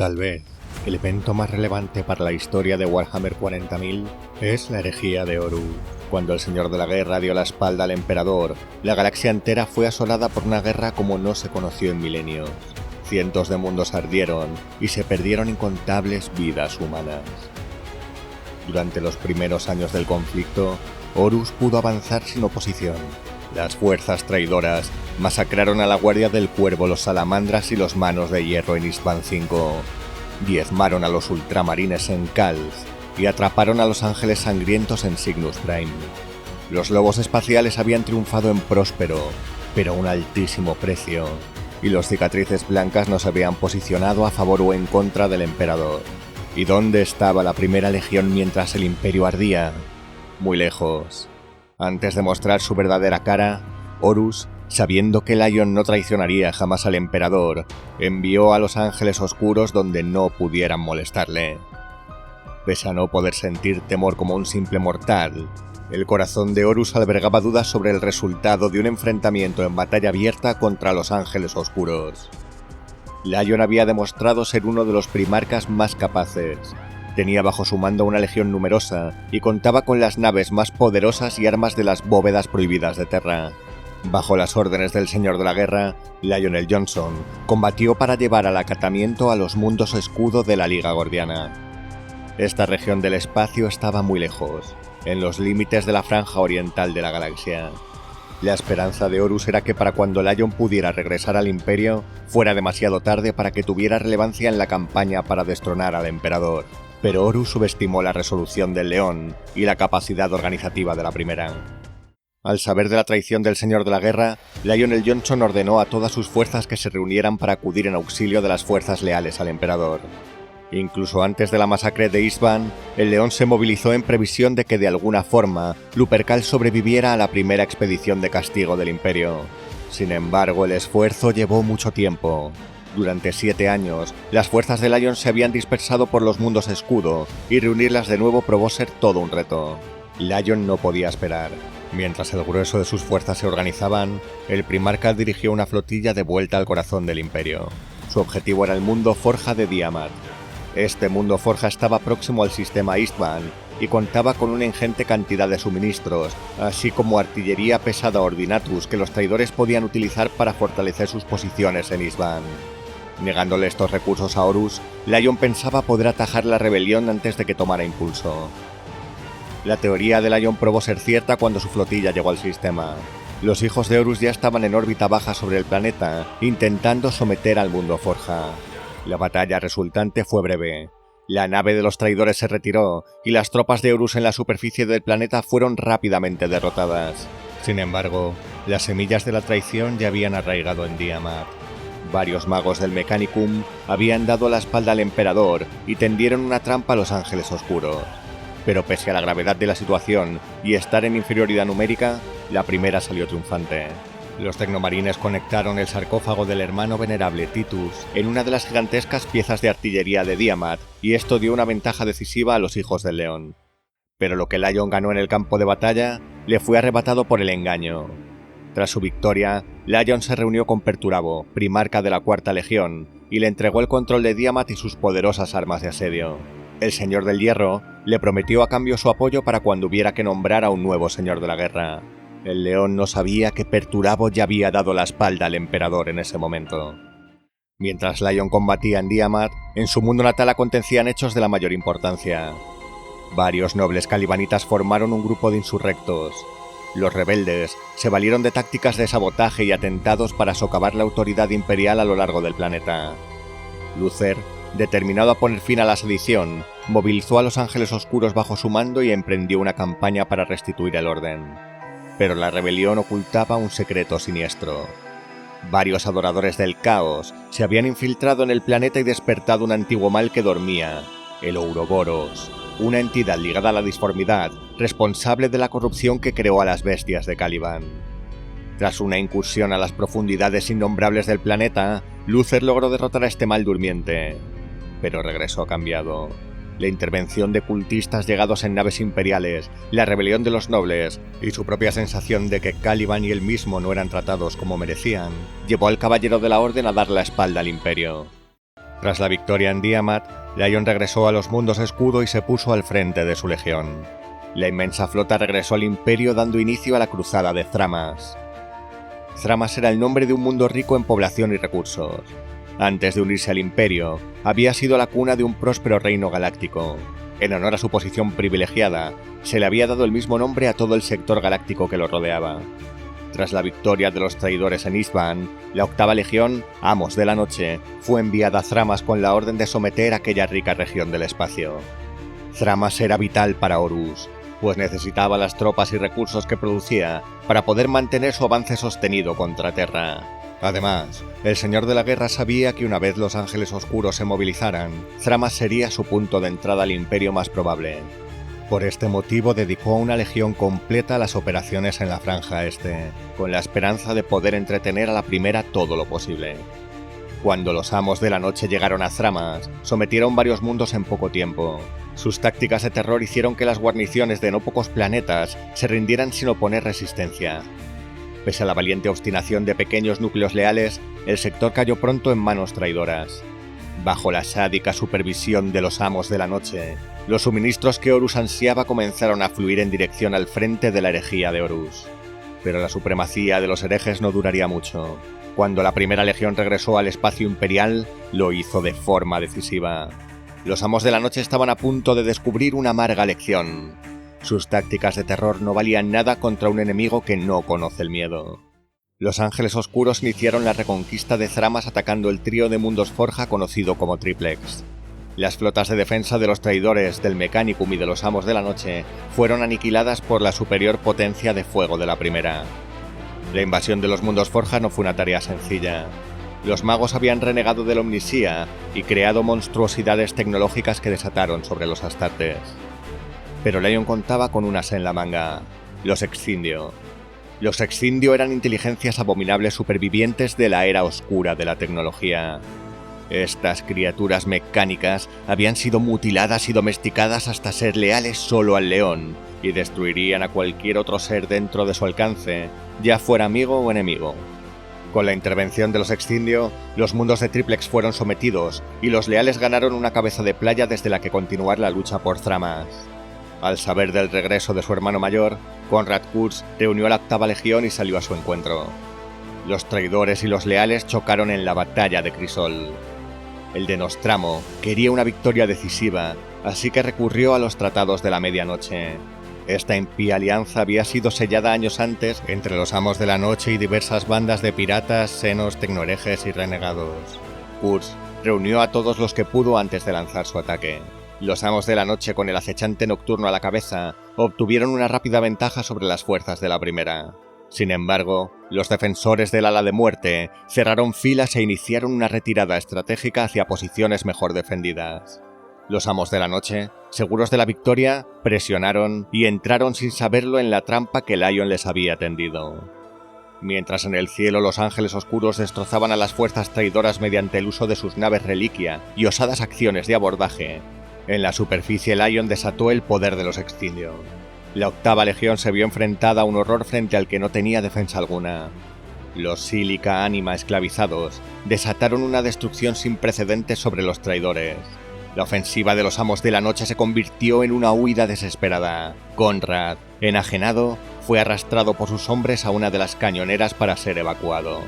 Tal vez el evento más relevante para la historia de Warhammer 40.000 es la herejía de Horus. Cuando el Señor de la Guerra dio la espalda al Emperador, la galaxia entera fue asolada por una guerra como no se conoció en milenios. Cientos de mundos ardieron y se perdieron incontables vidas humanas. Durante los primeros años del conflicto, Horus pudo avanzar sin oposición. Las fuerzas traidoras masacraron a la Guardia del Cuervo, los Salamandras y los Manos de Hierro en Istvan V. Diezmaron a los Ultramarines en Khals y atraparon a los Ángeles Sangrientos en Cygnus Prime. Los lobos espaciales habían triunfado en Próspero, pero a un altísimo precio, y los cicatrices blancas no se habían posicionado a favor o en contra del Emperador. ¿Y dónde estaba la primera legión mientras el Imperio ardía? Muy lejos. Antes de mostrar su verdadera cara, Horus, sabiendo que Lion no traicionaría jamás al Emperador, envió a los Ángeles Oscuros donde no pudieran molestarle. Pese a no poder sentir temor como un simple mortal, el corazón de Horus albergaba dudas sobre el resultado de un enfrentamiento en batalla abierta contra los Ángeles Oscuros. Lion había demostrado ser uno de los primarcas más capaces. Tenía bajo su mando una legión numerosa y contaba con las naves más poderosas y armas de las bóvedas prohibidas de Terra. Bajo las órdenes del Señor de la Guerra, Lionel Johnson combatió para llevar al acatamiento a los mundos escudo de la Liga Gordiana. Esta región del espacio estaba muy lejos, en los límites de la franja oriental de la galaxia. La esperanza de Horus era que para cuando Lion pudiera regresar al Imperio, fuera demasiado tarde para que tuviera relevancia en la campaña para destronar al Emperador. Pero Horus subestimó la resolución del León y la capacidad organizativa de la primera. Al saber de la traición del Señor de la Guerra, Lionel Johnson ordenó a todas sus fuerzas que se reunieran para acudir en auxilio de las fuerzas leales al Emperador. Incluso antes de la masacre de Istvan, el León se movilizó en previsión de que de alguna forma Lupercal sobreviviera a la primera expedición de castigo del Imperio. Sin embargo, el esfuerzo llevó mucho tiempo. Durante 7 años, las fuerzas de Lion se habían dispersado por los mundos escudo, y reunirlas de nuevo probó ser todo un reto. Lion no podía esperar. Mientras el grueso de sus fuerzas se organizaban, el primarca dirigió una flotilla de vuelta al corazón del Imperio. Su objetivo era el mundo Forja de Diamat. Este mundo Forja estaba próximo al sistema Istvan, y contaba con una ingente cantidad de suministros, así como artillería pesada Ordinatus que los traidores podían utilizar para fortalecer sus posiciones en Istvan. Negándole estos recursos a Horus, Lion pensaba poder atajar la rebelión antes de que tomara impulso. La teoría de Lion probó ser cierta cuando su flotilla llegó al sistema. Los hijos de Horus ya estaban en órbita baja sobre el planeta, intentando someter al mundo Forja. La batalla resultante fue breve. La nave de los traidores se retiró, y las tropas de Horus en la superficie del planeta fueron rápidamente derrotadas. Sin embargo, las semillas de la traición ya habían arraigado en Diamat. Varios magos del Mechanicum habían dado la espalda al Emperador y tendieron una trampa a los Ángeles Oscuros. Pero pese a la gravedad de la situación y estar en inferioridad numérica, la primera salió triunfante. Los tecnomarines conectaron el sarcófago del hermano venerable Titus en una de las gigantescas piezas de artillería de Diamat, y esto dio una ventaja decisiva a los hijos del León. Pero lo que Lion ganó en el campo de batalla le fue arrebatado por el engaño. Tras su victoria, Lion se reunió con Perturabo, primarca de la Cuarta Legión, y le entregó el control de Diamat y sus poderosas armas de asedio. El Señor del Hierro le prometió a cambio su apoyo para cuando hubiera que nombrar a un nuevo Señor de la Guerra. El León no sabía que Perturabo ya había dado la espalda al Emperador en ese momento. Mientras Lion combatía en Diamat, en su mundo natal acontecían hechos de la mayor importancia. Varios nobles calibanitas formaron un grupo de insurrectos. Los rebeldes se valieron de tácticas de sabotaje y atentados para socavar la autoridad imperial a lo largo del planeta. Luther, determinado a poner fin a la sedición, movilizó a los Ángeles Oscuros bajo su mando y emprendió una campaña para restituir el orden. Pero la rebelión ocultaba un secreto siniestro. Varios adoradores del caos se habían infiltrado en el planeta y despertado un antiguo mal que dormía, el Ouroboros, una entidad ligada a la disformidad, responsable de la corrupción que creó a las bestias de Caliban. Tras una incursión a las profundidades innombrables del planeta, Luther logró derrotar a este mal durmiente, pero regresó cambiado. La intervención de cultistas llegados en naves imperiales, la rebelión de los nobles y su propia sensación de que Caliban y él mismo no eran tratados como merecían, llevó al Caballero de la Orden a dar la espalda al Imperio. Tras la victoria en Diamat, Lion regresó a los mundos escudo y se puso al frente de su legión. La inmensa flota regresó al Imperio dando inicio a la cruzada de Thramas. Thramas era el nombre de un mundo rico en población y recursos. Antes de unirse al Imperio, había sido la cuna de un próspero reino galáctico. En honor a su posición privilegiada, se le había dado el mismo nombre a todo el sector galáctico que lo rodeaba. Tras la victoria de los traidores en Isban, la octava legión, Amos de la Noche, fue enviada a Thramas con la orden de someter aquella rica región del espacio. Thramas era vital para Horus, pues necesitaba las tropas y recursos que producía para poder mantener su avance sostenido contra Terra. Además, el Señor de la Guerra sabía que una vez los Ángeles Oscuros se movilizaran, Thramas sería su punto de entrada al Imperio más probable. Por este motivo dedicó una legión completa a las operaciones en la Franja Este, con la esperanza de poder entretener a la Primera todo lo posible. Cuando los Amos de la Noche llegaron a Thramas, sometieron varios mundos en poco tiempo. Sus tácticas de terror hicieron que las guarniciones de no pocos planetas se rindieran sin oponer resistencia. Pese a la valiente obstinación de pequeños núcleos leales, el sector cayó pronto en manos traidoras. Bajo la sádica supervisión de los Amos de la Noche, los suministros que Horus ansiaba comenzaron a fluir en dirección al frente de la herejía de Horus. Pero la supremacía de los herejes no duraría mucho. Cuando la primera legión regresó al espacio imperial, lo hizo de forma decisiva. Los Amos de la Noche estaban a punto de descubrir una amarga lección. Sus tácticas de terror no valían nada contra un enemigo que no conoce el miedo. Los Ángeles Oscuros iniciaron la reconquista de Thramas atacando el trío de mundos Forja conocido como Triplex. Las flotas de defensa de los traidores, del Mechanicum y de los Amos de la Noche fueron aniquiladas por la superior potencia de fuego de la primera. La invasión de los mundos Forja no fue una tarea sencilla. Los magos habían renegado de la Omnisía y creado monstruosidades tecnológicas que desataron sobre los Astartes. Pero Lion contaba con un as en la manga: los Excindio. Los Excindio eran inteligencias abominables supervivientes de la era oscura de la tecnología. Estas criaturas mecánicas habían sido mutiladas y domesticadas hasta ser leales solo al león, y destruirían a cualquier otro ser dentro de su alcance, ya fuera amigo o enemigo. Con la intervención de los Excindio, los mundos de Triplex fueron sometidos, y los leales ganaron una cabeza de playa desde la que continuar la lucha por Thramas. Al saber del regreso de su hermano mayor, Konrad Kurz reunió a la octava legión y salió a su encuentro. Los traidores y los leales chocaron en la batalla de Crisol. El de Nostramo quería una victoria decisiva, así que recurrió a los tratados de la medianoche. Esta impía alianza había sido sellada años antes entre los Amos de la Noche y diversas bandas de piratas, senos, tecnoherejes y renegados. Kurz reunió a todos los que pudo antes de lanzar su ataque. Los Amos de la Noche, con el acechante nocturno a la cabeza, obtuvieron una rápida ventaja sobre las fuerzas de la primera. Sin embargo, los defensores del Ala de Muerte cerraron filas e iniciaron una retirada estratégica hacia posiciones mejor defendidas. Los Amos de la Noche, seguros de la victoria, presionaron y entraron sin saberlo en la trampa que Lion les había tendido. Mientras en el cielo los Ángeles Oscuros destrozaban a las fuerzas traidoras mediante el uso de sus naves reliquia y osadas acciones de abordaje, en la superficie Lion desató el poder de los Excindio. La octava legión se vio enfrentada a un horror frente al que no tenía defensa alguna. Los Sílica Anima esclavizados desataron una destrucción sin precedentes sobre los traidores. La ofensiva de los Amos de la Noche se convirtió en una huida desesperada. Konrad, enajenado, fue arrastrado por sus hombres a una de las cañoneras para ser evacuado.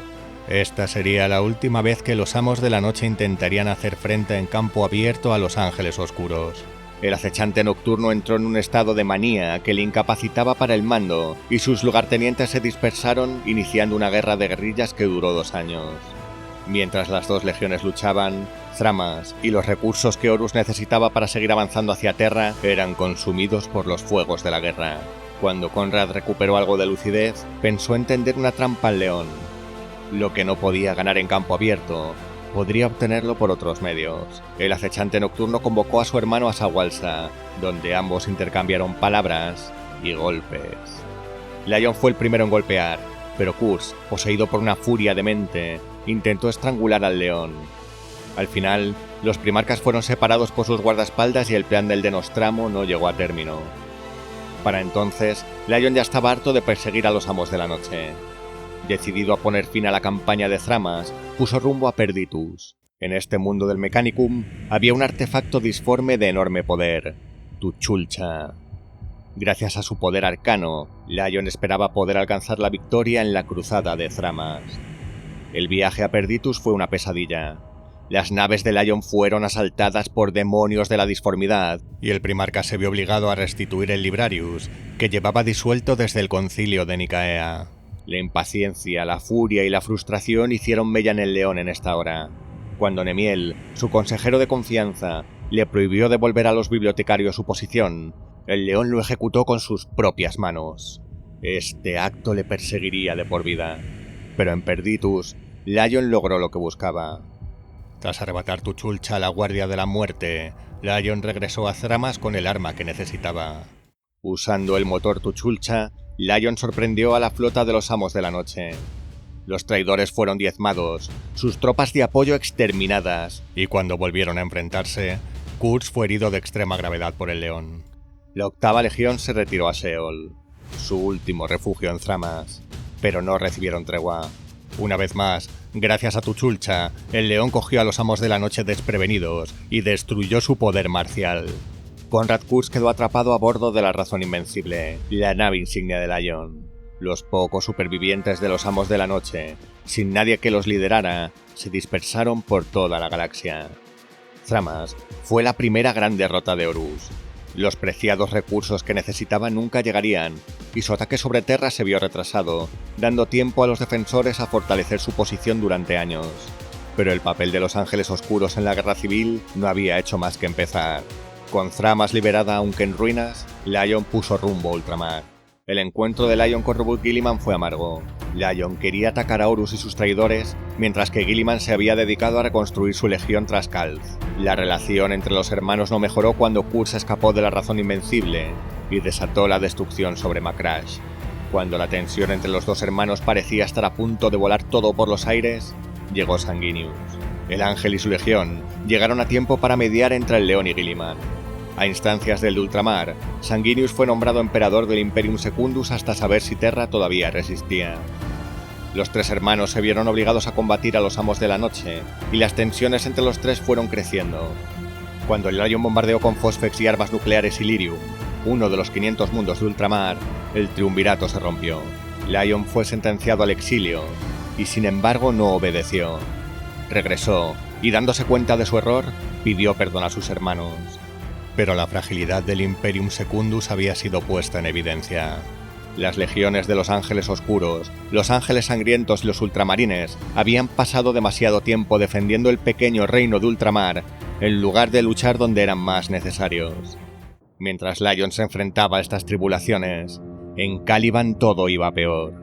Esta sería la última vez que los Amos de la Noche intentarían hacer frente en campo abierto a los Ángeles Oscuros. El acechante nocturno entró en un estado de manía que le incapacitaba para el mando, y sus lugartenientes se dispersaron, iniciando una guerra de guerrillas que duró 2 años. Mientras las dos legiones luchaban, Thramas y los recursos que Horus necesitaba para seguir avanzando hacia Terra eran consumidos por los fuegos de la guerra. Cuando Konrad recuperó algo de lucidez, pensó en tender una trampa al león. Lo que no podía ganar en campo abierto, podría obtenerlo por otros medios. El acechante nocturno convocó a su hermano a Sawalsa, donde ambos intercambiaron palabras y golpes. Lion fue el primero en golpear, pero Kurz, poseído por una furia demente, intentó estrangular al león. Al final, los primarcas fueron separados por sus guardaespaldas y el plan del de Nostramo no llegó a término. Para entonces, Lion ya estaba harto de perseguir a los Amos de la Noche. Decidido a poner fin a la campaña de Thramas, puso rumbo a Perditus. En este mundo del Mechanicum había un artefacto disforme de enorme poder, Tuchulcha. Gracias a su poder arcano, Lion esperaba poder alcanzar la victoria en la cruzada de Thramas. El viaje a Perditus fue una pesadilla. Las naves de Lion fueron asaltadas por demonios de la disformidad, y el primarca se vio obligado a restituir el Librarius, que llevaba disuelto desde el concilio de Nicaea. La impaciencia, la furia y la frustración hicieron mella en el león en esta hora. Cuando Nemiel, su consejero de confianza, le prohibió devolver a los bibliotecarios su posición, el león lo ejecutó con sus propias manos. Este acto le perseguiría de por vida. Pero en Perditus, Lion logró lo que buscaba. Tras arrebatar Tuchulcha a la Guardia de la Muerte, Lion regresó a Thramas con el arma que necesitaba. Usando el motor Tuchulcha, Lion sorprendió a la flota de los Amos de la Noche. Los traidores fueron diezmados, sus tropas de apoyo exterminadas, y cuando volvieron a enfrentarse, Kurz fue herido de extrema gravedad por el león. La 8ª Legión se retiró a Seol, su último refugio en Thramas, pero no recibieron tregua. Una vez más, gracias a Tuchulcha, el león cogió a los Amos de la Noche desprevenidos y destruyó su poder marcial. Konrad Kurz quedó atrapado a bordo de la Razón Invencible, la nave insignia de Lion. Los pocos supervivientes de los Amos de la Noche, sin nadie que los liderara, se dispersaron por toda la galaxia. Thramas fue la primera gran derrota de Horus. Los preciados recursos que necesitaba nunca llegarían, y su ataque sobre Terra se vio retrasado, dando tiempo a los defensores a fortalecer su posición durante años. Pero el papel de los Ángeles Oscuros en la Guerra Civil no había hecho más que empezar. Con Thramas liberada aunque en ruinas, Lion puso rumbo a Ultramar. El encuentro de Lion con Robert Guilliman fue amargo. Lion quería atacar a Horus y sus traidores, mientras que Guilliman se había dedicado a reconstruir su legión tras Calth. La relación entre los hermanos no mejoró cuando Kurz escapó de la Razón Invencible y desató la destrucción sobre Macrash. Cuando la tensión entre los dos hermanos parecía estar a punto de volar todo por los aires, llegó Sanguinius. El ángel y su legión llegaron a tiempo para mediar entre el león y Guilliman. A instancias del de Ultramar, Sanguinius fue nombrado emperador del Imperium Secundus hasta saber si Terra todavía resistía. Los tres hermanos se vieron obligados a combatir a los Amos de la Noche, y las tensiones entre los tres fueron creciendo. Cuando el Lion bombardeó con Phosphex y armas nucleares Illyrium, uno de los 500 mundos de Ultramar, el triunvirato se rompió. Lion fue sentenciado al exilio, y sin embargo no obedeció. Regresó, y dándose cuenta de su error, pidió perdón a sus hermanos. Pero la fragilidad del Imperium Secundus había sido puesta en evidencia. Las legiones de los Ángeles Oscuros, los Ángeles Sangrientos y los Ultramarines habían pasado demasiado tiempo defendiendo el pequeño reino de Ultramar, en lugar de luchar donde eran más necesarios. Mientras Lion se enfrentaba a estas tribulaciones, en Caliban todo iba peor.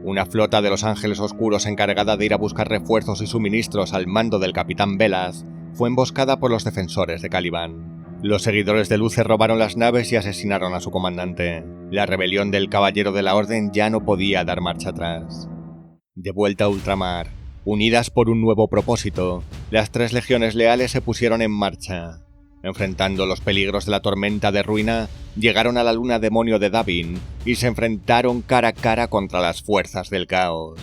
Una flota de los Ángeles Oscuros encargada de ir a buscar refuerzos y suministros al mando del Capitán Velas fue emboscada por los defensores de Caliban. Los seguidores de Luce robaron las naves y asesinaron a su comandante. La rebelión del Caballero de la Orden ya no podía dar marcha atrás. De vuelta a Ultramar, unidas por un nuevo propósito, las tres legiones leales se pusieron en marcha. Enfrentando los peligros de la tormenta de ruina, llegaron a la luna demonio de Davin y se enfrentaron cara a cara contra las fuerzas del caos.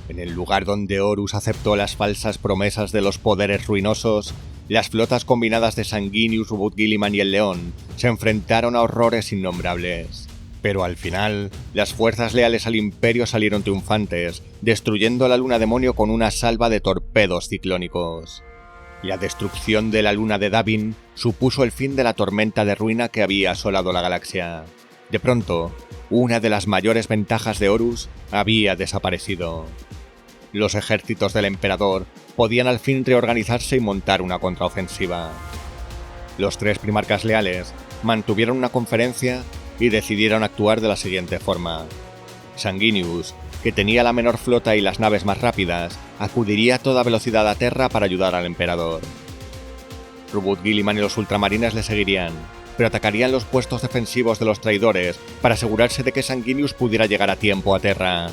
En el lugar donde Horus aceptó las falsas promesas de los poderes ruinosos, las flotas combinadas de Sanguinius, Robert Guilliman y el León se enfrentaron a horrores innombrables. Pero al final, las fuerzas leales al Imperio salieron triunfantes, destruyendo la luna demonio con una salva de torpedos ciclónicos. La destrucción de la luna de Davin supuso el fin de la tormenta de ruina que había asolado la galaxia. De pronto, una de las mayores ventajas de Horus había desaparecido. Los ejércitos del emperador podían al fin reorganizarse y montar una contraofensiva. Los tres primarcas leales mantuvieron una conferencia y decidieron actuar de la siguiente forma. Sanguinius, que tenía la menor flota y las naves más rápidas, acudiría a toda velocidad a Terra para ayudar al emperador. Robert Guilliman y los ultramarines le seguirían, pero atacarían los puestos defensivos de los traidores para asegurarse de que Sanguinius pudiera llegar a tiempo a Terra.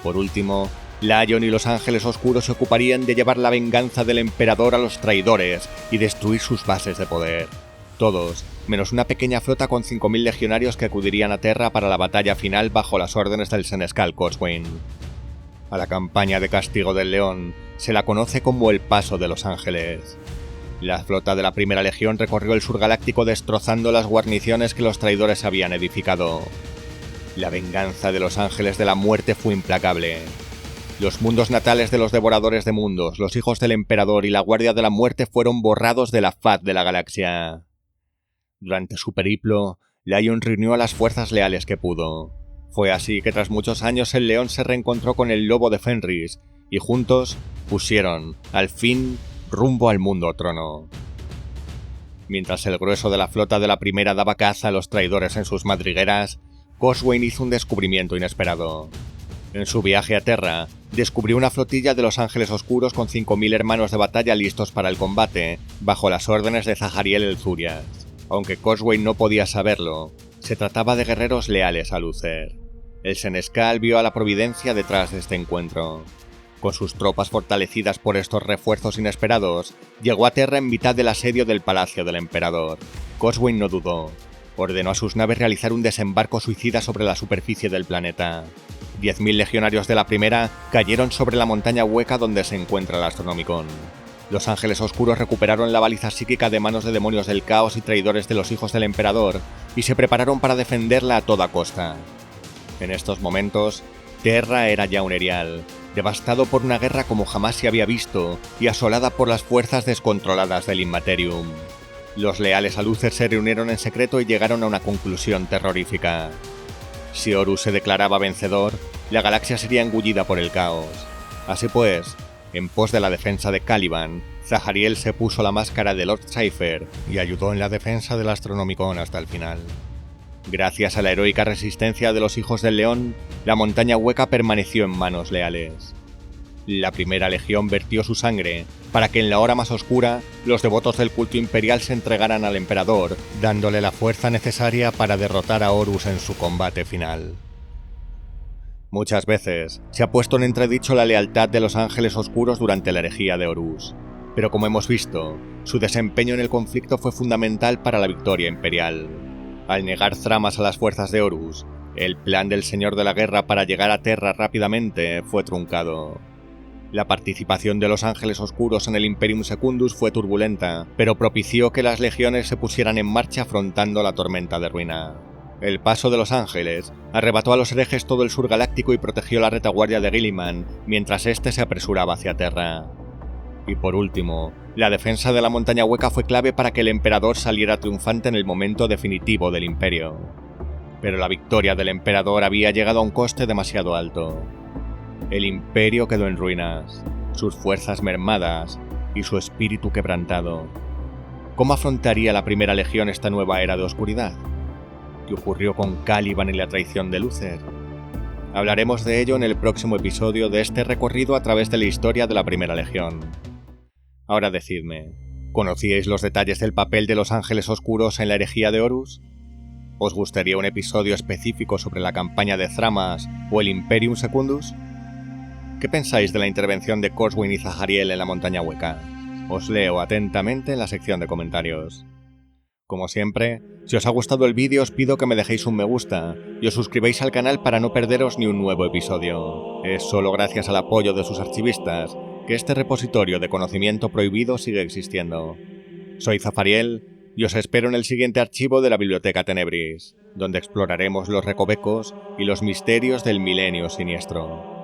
Por último, Lion y los Ángeles Oscuros se ocuparían de llevar la venganza del emperador a los traidores y destruir sus bases de poder. Todos, menos una pequeña flota con 5.000 legionarios que acudirían a Terra para la batalla final bajo las órdenes del senescal Coswin. A la campaña de Castigo del León se la conoce como el Paso de los Ángeles. La flota de la Primera Legión recorrió el sur galáctico destrozando las guarniciones que los traidores habían edificado. La venganza de los Ángeles de la Muerte fue implacable. Los mundos natales de los Devoradores de Mundos, los Hijos del Emperador y la Guardia de la Muerte fueron borrados de la faz de la galaxia. Durante su periplo, Lion reunió a las fuerzas leales que pudo. Fue así que tras muchos años el león se reencontró con el lobo de Fenris, y juntos pusieron, al fin, rumbo al mundo trono. Mientras el grueso de la flota de la Primera daba caza a los traidores en sus madrigueras, Coswain hizo un descubrimiento inesperado. En su viaje a Terra, descubrió una flotilla de los Ángeles Oscuros con 5.000 hermanos de batalla listos para el combate, bajo las órdenes de Zahariel el Zurias. Aunque Coswain no podía saberlo, se trataba de guerreros leales a Luther. El Senescal vio a la Providencia detrás de este encuentro. Con sus tropas fortalecidas por estos refuerzos inesperados, llegó a Terra en mitad del asedio del Palacio del Emperador. Coswain no dudó. Ordenó a sus naves realizar un desembarco suicida sobre la superficie del planeta. 10.000 legionarios de la Primera cayeron sobre la montaña hueca donde se encuentra el Astronomicon. Los Ángeles Oscuros recuperaron la baliza psíquica de manos de demonios del caos y traidores de los Hijos del Emperador y se prepararon para defenderla a toda costa. En estos momentos, Terra era ya un erial, devastado por una guerra como jamás se había visto y asolada por las fuerzas descontroladas del Immaterium. Los leales a Luther se reunieron en secreto y llegaron a una conclusión terrorífica. Si Horus se declaraba vencedor, la galaxia sería engullida por el caos. Así pues, en pos de la defensa de Caliban, Zahariel se puso la máscara de Lord Cypher y ayudó en la defensa del Astronomicon hasta el final. Gracias a la heroica resistencia de los Hijos del León, la montaña hueca permaneció en manos leales. La Primera Legión vertió su sangre para que en la hora más oscura los devotos del culto imperial se entregaran al emperador, dándole la fuerza necesaria para derrotar a Horus en su combate final. Muchas veces se ha puesto en entredicho la lealtad de los Ángeles Oscuros durante la herejía de Horus, pero como hemos visto, su desempeño en el conflicto fue fundamental para la victoria imperial. Al negar Thramas a las fuerzas de Horus, el plan del Señor de la Guerra para llegar a Terra rápidamente fue truncado. La participación de los Ángeles Oscuros en el Imperium Secundus fue turbulenta, pero propició que las legiones se pusieran en marcha afrontando la tormenta de ruina. El Paso de los Ángeles arrebató a los herejes todo el sur galáctico y protegió la retaguardia de Guilliman, mientras éste se apresuraba hacia Terra. Y por último, la defensa de la montaña hueca fue clave para que el emperador saliera triunfante en el momento definitivo del imperio. Pero la victoria del emperador había llegado a un coste demasiado alto. El imperio quedó en ruinas, sus fuerzas mermadas y su espíritu quebrantado. ¿Cómo afrontaría la Primera Legión esta nueva era de oscuridad? ¿Qué ocurrió con Caliban y la traición de Luther? Hablaremos de ello en el próximo episodio de este recorrido a través de la historia de la Primera Legión. Ahora decidme, ¿conocíais los detalles del papel de los Ángeles Oscuros en la herejía de Horus? ¿Os gustaría un episodio específico sobre la campaña de Thramas o el Imperium Secundus? ¿Qué pensáis de la intervención de Coswain y Zahariel en la montaña hueca? Os leo atentamente en la sección de comentarios. Como siempre, si os ha gustado el vídeo os pido que me dejéis un me gusta y os suscribáis al canal para no perderos ni un nuevo episodio. Es solo gracias al apoyo de sus archivistas que este repositorio de conocimiento prohibido sigue existiendo. Soy Zafariel y os espero en el siguiente archivo de la Biblioteca Tenebris, donde exploraremos los recovecos y los misterios del Milenio Siniestro.